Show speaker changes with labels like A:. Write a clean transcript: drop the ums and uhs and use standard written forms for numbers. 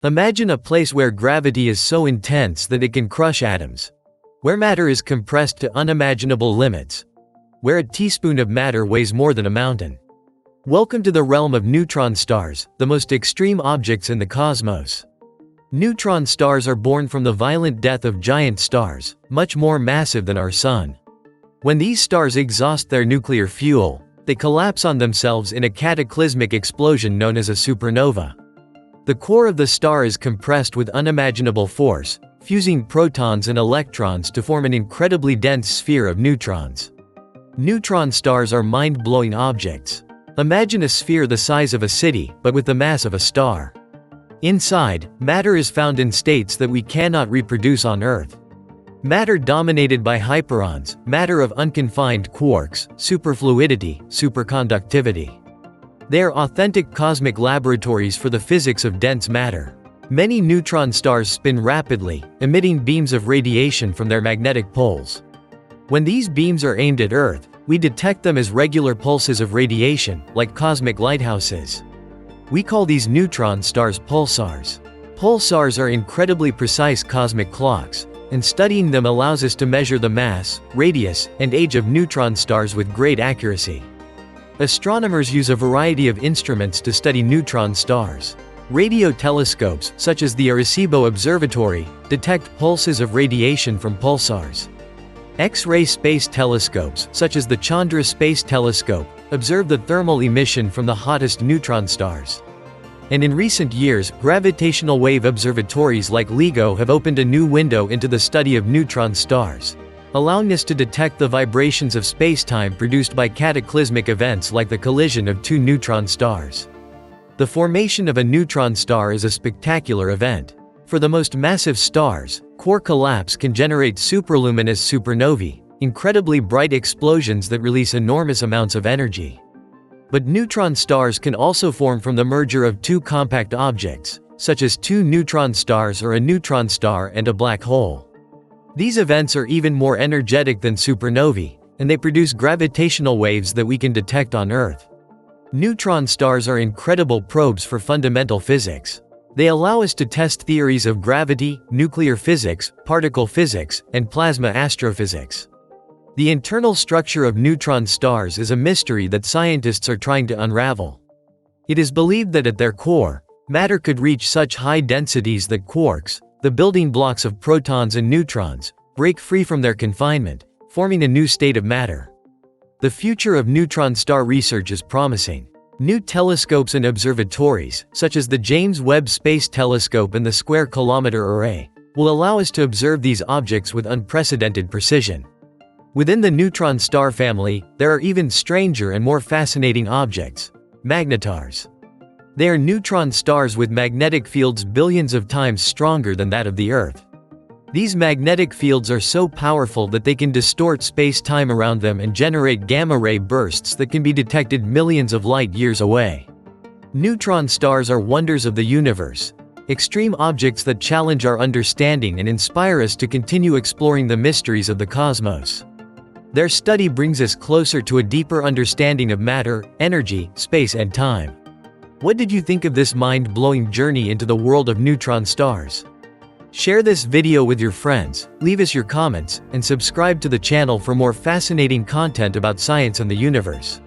A: Imagine a place where gravity is so intense that it can crush atoms. Where matter is compressed to unimaginable limits. Where a teaspoon of matter weighs more than a mountain. Welcome to the realm of neutron stars, the most extreme objects in the cosmos. Neutron stars are born from the violent death of giant stars, much more massive than our Sun. When these stars exhaust their nuclear fuel, they collapse on themselves in a cataclysmic explosion known as a supernova. The core of the star is compressed with unimaginable force, fusing protons and electrons to form an incredibly dense sphere of neutrons. Neutron stars are mind-blowing objects. Imagine a sphere the size of a city, but with the mass of a star. Inside, matter is found in states that we cannot reproduce on Earth. Matter dominated by hyperons, matter of unconfined quarks, superfluidity, superconductivity. They are authentic cosmic laboratories for the physics of dense matter. Many neutron stars spin rapidly, emitting beams of radiation from their magnetic poles. When these beams are aimed at Earth, we detect them as regular pulses of radiation, like cosmic lighthouses. We call these neutron stars pulsars. Pulsars are incredibly precise cosmic clocks, and studying them allows us to measure the mass, radius, and age of neutron stars with great accuracy. Astronomers use a variety of instruments to study neutron stars. Radio telescopes, such as the Arecibo Observatory, detect pulses of radiation from pulsars. X-ray space telescopes, such as the Chandra Space Telescope, observe the thermal emission from the hottest neutron stars. And in recent years, gravitational wave observatories like LIGO have opened a new window into the study of neutron stars, allowing us to detect the vibrations of spacetime produced by cataclysmic events like the collision of two neutron stars. The formation of a neutron star is a spectacular event. For the most massive stars, core collapse can generate superluminous supernovae, incredibly bright explosions that release enormous amounts of energy. But neutron stars can also form from the merger of two compact objects, such as two neutron stars or a neutron star and a black hole. These events are even more energetic than supernovae, and they produce gravitational waves that we can detect on Earth. Neutron stars are incredible probes for fundamental physics. They allow us to test theories of gravity, nuclear physics, particle physics, and plasma astrophysics. The internal structure of neutron stars is a mystery that scientists are trying to unravel. It is believed that at their core, matter could reach such high densities that quarks, the building blocks of protons and neutrons, break free from their confinement, forming a new state of matter. The future of neutron star research is promising. New telescopes and observatories, such as the James Webb Space Telescope and the Square Kilometre Array, will allow us to observe these objects with unprecedented precision. Within the neutron star family, there are even stranger and more fascinating objects: magnetars. They are neutron stars with magnetic fields billions of times stronger than that of the Earth. These magnetic fields are so powerful that they can distort space-time around them and generate gamma-ray bursts that can be detected millions of light-years away. Neutron stars are wonders of the universe, extreme objects that challenge our understanding and inspire us to continue exploring the mysteries of the cosmos. Their study brings us closer to a deeper understanding of matter, energy, space, and time. What did you think of this mind-blowing journey into the world of neutron stars? Share this video with your friends, leave us your comments, and subscribe to the channel for more fascinating content about science and the universe.